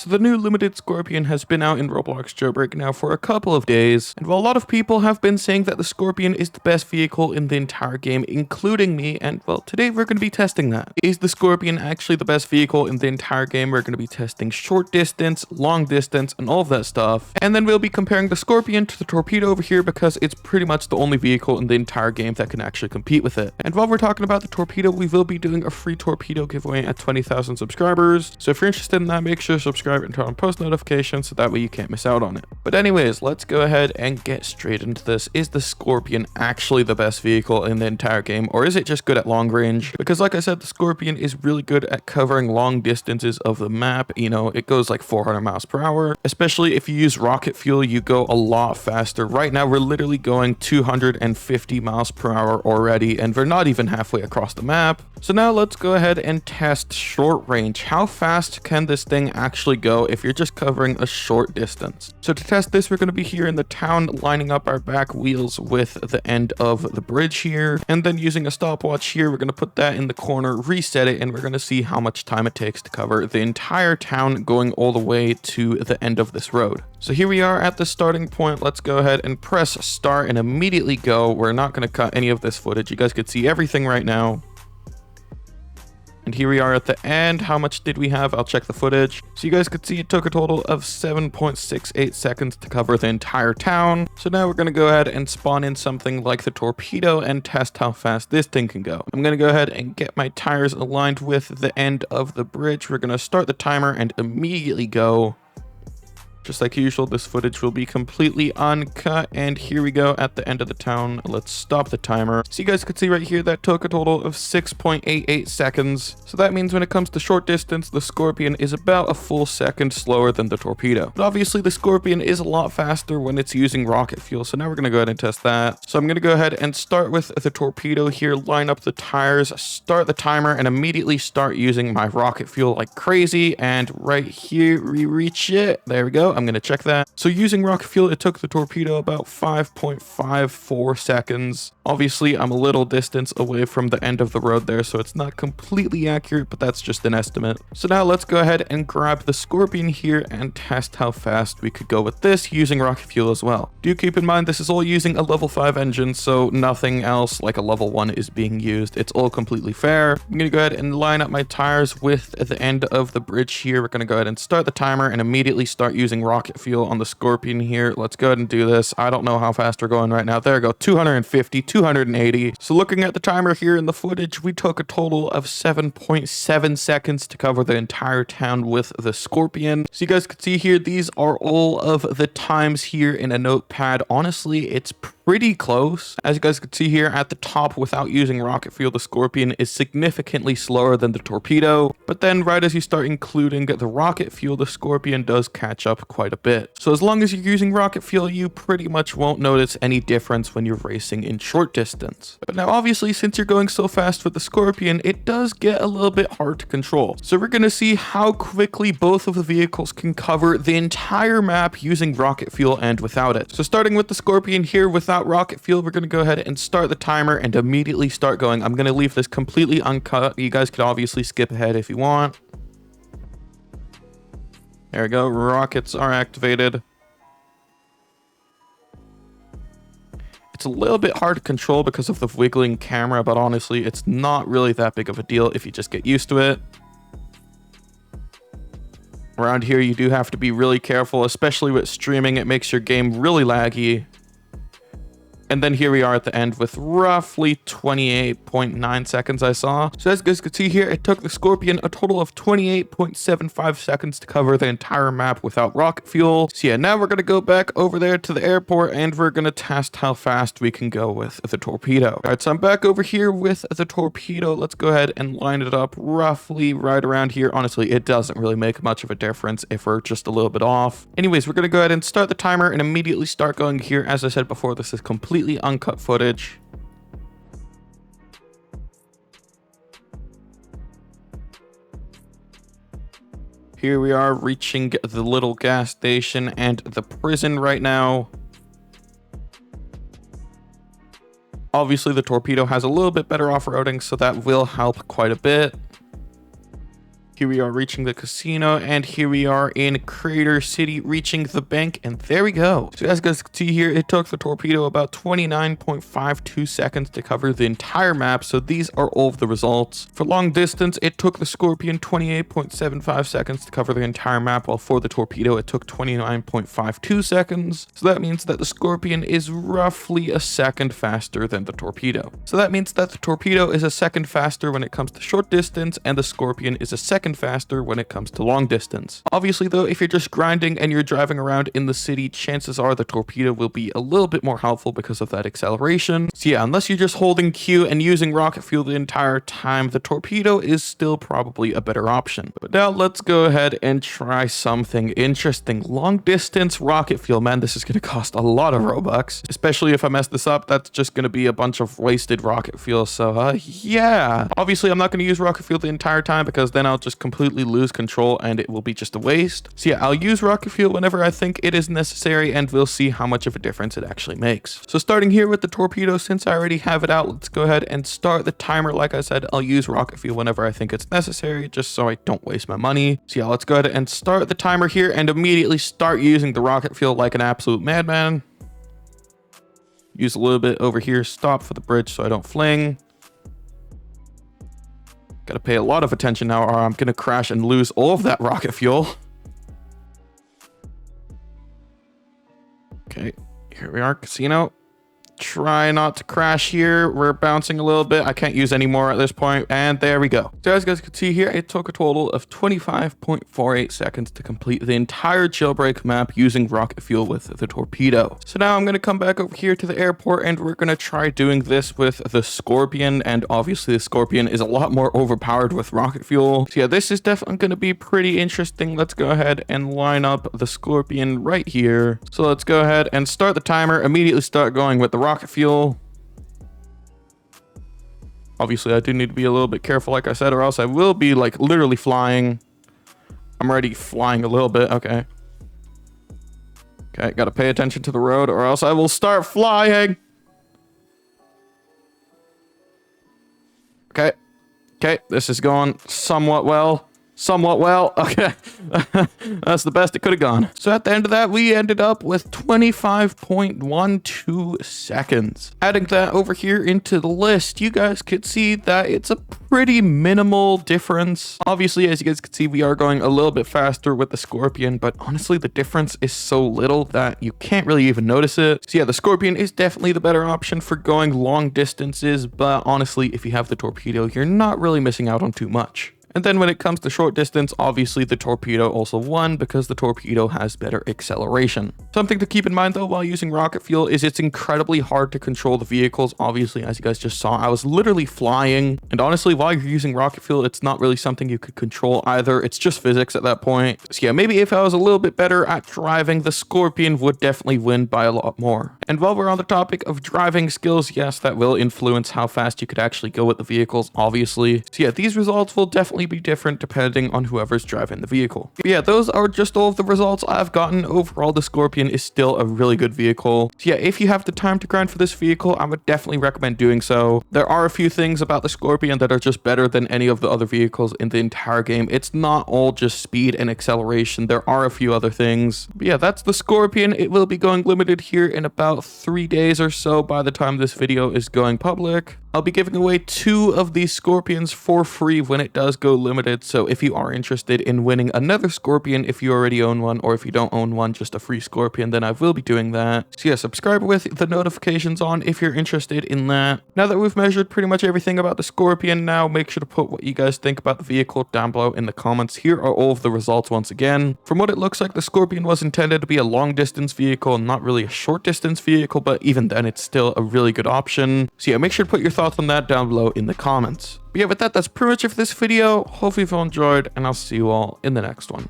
So the new limited Scorpion has been out in Roblox Jailbreak now for a couple of days, and while a lot of people have been saying that the Scorpion is the best vehicle in the entire game, including me, and well, today we're going to be testing that. Is the Scorpion actually the best vehicle in the entire game? We're going to be testing short distance, long distance, and all of that stuff. And then we'll be comparing the Scorpion to the Torpedo over here because it's pretty much the only vehicle in the entire game that can actually compete with it. And while we're talking about the Torpedo, we will be doing a free Torpedo giveaway at 20,000 subscribers. So if you're interested in that, make sure to subscribe and turn on post notifications so that way you can't miss out on it. But anyways, let's go ahead and get straight into this. Is the Scorpion actually the best vehicle in the entire game, or is it just good at long range? Because like I said, the Scorpion is really good at covering long distances of the map. You know, it goes like 400 miles per hour. Especially if you use rocket fuel, you go a lot faster. Right now, we're literally going 250 miles per hour already, and we're not even halfway across the map. So now let's go ahead and test short range. How fast can this thing actually go if you're just covering a short distance? So to test this, we're going to be here in the town, lining up our back wheels with the end of the bridge here, and then using a stopwatch here, we're going to put that in the corner, reset it, and we're going to see how much time it takes to cover the entire town going all the way to the end of this road. So here we are at the starting point. Let's go ahead and press start and immediately go. We're not going to cut any of this footage. You guys could see everything right now. And here we are at the end. How much did we have? I'll check the footage. So you guys could see it took a total of 7.68 seconds to cover the entire town. So now we're going to go ahead and spawn in something like the Torpedo and test how fast this thing can go. I'm going to go ahead and get my tires aligned with the end of the bridge. We're going to start the timer and immediately go. Just like usual, this footage will be completely uncut, and here we go at the end of the town. Let's stop the timer. So you guys could see right here that took a total of 6.88 seconds. So that means when it comes to short distance, the Scorpion is about a full second slower than the Torpedo. But obviously the Scorpion is a lot faster when it's using rocket fuel, so now we're going to go ahead and test that. So I'm going to go ahead and start with the Torpedo here, line up the tires, start the timer, and immediately start using my rocket fuel like crazy. And right here we reach it. There we go. I'm going to check that. So using rocket fuel, it took the Torpedo about 5.54 seconds. Obviously, I'm a little distance away from the end of the road there, so it's not completely accurate, but that's just an estimate. So now let's go ahead and grab the Scorpion here and test how fast we could go with this using rocket fuel as well. Do keep in mind, this is all using a level 5 engine, so nothing else like a level 1 is being used. It's all completely fair. I'm going to go ahead and line up my tires with the end of the bridge here. We're going to go ahead and start the timer and immediately start using rocket fuel on the Scorpion here. Let's go ahead and do this. I don't know how fast we're going right now. There we go. 250, 280. So looking at the timer here in the footage, we took a total of 7.7 seconds to cover the entire town with the Scorpion. So you guys can see here, these are all of the times here in a notepad. Honestly, it's pretty close. As you guys can see here at the top, without using rocket fuel, the Scorpion is significantly slower than the Torpedo. But then right as you start including the rocket fuel, the Scorpion does catch up quite a bit. So as long as you're using rocket fuel, you pretty much won't notice any difference when you're racing in short distance. But now obviously, since you're going so fast with the Scorpion, it does get a little bit hard to control. So we're going to see how quickly both of the vehicles can cover the entire map using rocket fuel and without it. So starting with the Scorpion here without rocket fuel, we're going to go ahead and start the timer and immediately start going. I'm going to leave this completely uncut. You guys could obviously skip ahead if you want. There we go. Rockets are activated. It's a little bit hard to control because of the wiggling camera, but honestly, it's not really that big of a deal if you just get used to it. Around here, you do have to be really careful, especially with streaming. It makes your game really laggy. And then here we are at the end with roughly 28.9 seconds I saw. So as you guys can see here, it took the Scorpion a total of 28.75 seconds to cover the entire map without rocket fuel. So yeah, now we're going to go back over there to the airport and we're going to test how fast we can go with the Torpedo. All right, so I'm back over here with the Torpedo. Let's go ahead and line it up roughly right around here. Honestly, it doesn't really make much of a difference if we're just a little bit off. Anyways, we're going to go ahead and start the timer and immediately start going here. As I said before, this is completely uncut footage. Here we are reaching the little gas station and the prison right now. Obviously, the Torpedo has a little bit better off-roading, so that will help quite a bit. Here we are reaching the casino, and here we are in Crater City reaching the bank, and there we go. So as you guys can see here, it took the torpedo about 29.52 seconds to cover the entire map, so these are all of the results. For long distance, it took the Scorpion 28.75 seconds to cover the entire map, while for the torpedo, it took 29.52 seconds. So that means that the Scorpion is roughly a second faster than the torpedo. So that means that the torpedo is a second faster when it comes to short distance, and the Scorpion is a second faster when it comes to long distance. Obviously though, if you're just grinding and you're driving around in the city, chances are the torpedo will be a little bit more helpful because of that acceleration. So yeah, unless you're just holding Q and using rocket fuel the entire time, the torpedo is still probably a better option. But now let's go ahead and try something interesting. Long distance rocket fuel. Man, this is going to cost a lot of Robux, especially if I mess this up. That's just going to be a bunch of wasted rocket fuel. So yeah, obviously I'm not going to use rocket fuel the entire time because then I'll just completely lose control and it will be just a waste. So yeah, I'll use rocket fuel whenever I think it is necessary, and we'll see how much of a difference it actually makes. So starting here with the torpedo, since I already have it out, let's go ahead and start the timer. Like I said, I'll use rocket fuel whenever I think it's necessary, just so I don't waste my money. So yeah, let's go ahead and start the timer here and immediately start using the rocket fuel like an absolute madman. Use a little bit over here, stop for the bridge so I don't fling. Gotta pay a lot of attention now, or I'm gonna crash and lose all of that rocket fuel. Okay, here we are, casino. Try not to crash here. We're bouncing a little bit. I can't use any more at this point, and there we go. So as you guys can see here, it took a total of 25.48 seconds to complete the entire jailbreak map using rocket fuel with the torpedo. So now I'm going to come back over here to the airport, and we're going to try doing this with the Scorpion, and obviously the Scorpion is a lot more overpowered with rocket fuel. So yeah, this is definitely going to be pretty interesting. Let's go ahead and line up the Scorpion right here. So let's go ahead and start the timer, immediately start going with the rocket fuel. Obviously I do need to be a little bit careful, like I said, or else I will be like literally flying. I'm already flying a little bit. Okay, gotta pay attention to the road or else I will start flying. Okay, this is going somewhat well. Okay. That's the best it could have gone. So at the end of that, we ended up with 25.12 seconds. Adding that over here into the list, you guys could see that it's a pretty minimal difference. Obviously, as you guys can see, we are going a little bit faster with the Scorpion, but honestly, the difference is so little that you can't really even notice it. So yeah, the Scorpion is definitely the better option for going long distances, but honestly, if you have the torpedo, you're not really missing out on too much. And then when it comes to short distance, obviously the torpedo also won because the torpedo has better acceleration. Something to keep in mind though while using rocket fuel is it's incredibly hard to control the vehicles. Obviously, as you guys just saw, I was literally flying. And honestly, while you're using rocket fuel, it's not really something you could control either. It's just physics at that point. So yeah, maybe if I was a little bit better at driving, the Scorpion would definitely win by a lot more. And while we're on the topic of driving skills, yes, that will influence how fast you could actually go with the vehicles, obviously. So yeah, these results will definitely be different depending on whoever's driving the vehicle. But yeah, those are just all of the results I've gotten. Overall, the Scorpion is still a really good vehicle. So yeah, if you have the time to grind for this vehicle, I would definitely recommend doing so. There are a few things about the Scorpion that are just better than any of the other vehicles in the entire game. It's not all just speed and acceleration. There are a few other things. But yeah, that's the Scorpion. It will be going limited here in about 3 days or so by the time this video is going public. I'll be giving away 2 of these Scorpions for free when it does go limited, so if you are interested in winning another Scorpion, if you already own one, or if you don't own one, just a free Scorpion, then I will be doing that. So yeah, subscribe with the notifications on if you're interested in that. Now that we've measured pretty much everything about the Scorpion, now make sure to put what you guys think about the vehicle down below in the comments. Here are all of the results once again. From what it looks like, the Scorpion was intended to be a long distance vehicle, not really a short distance vehicle, but even then it's still a really good option. So yeah, make sure to put your thoughts on that down below in the comments. But yeah, with that, that's pretty much it for this video. Hopefully you've all enjoyed, and I'll see you all in the next one.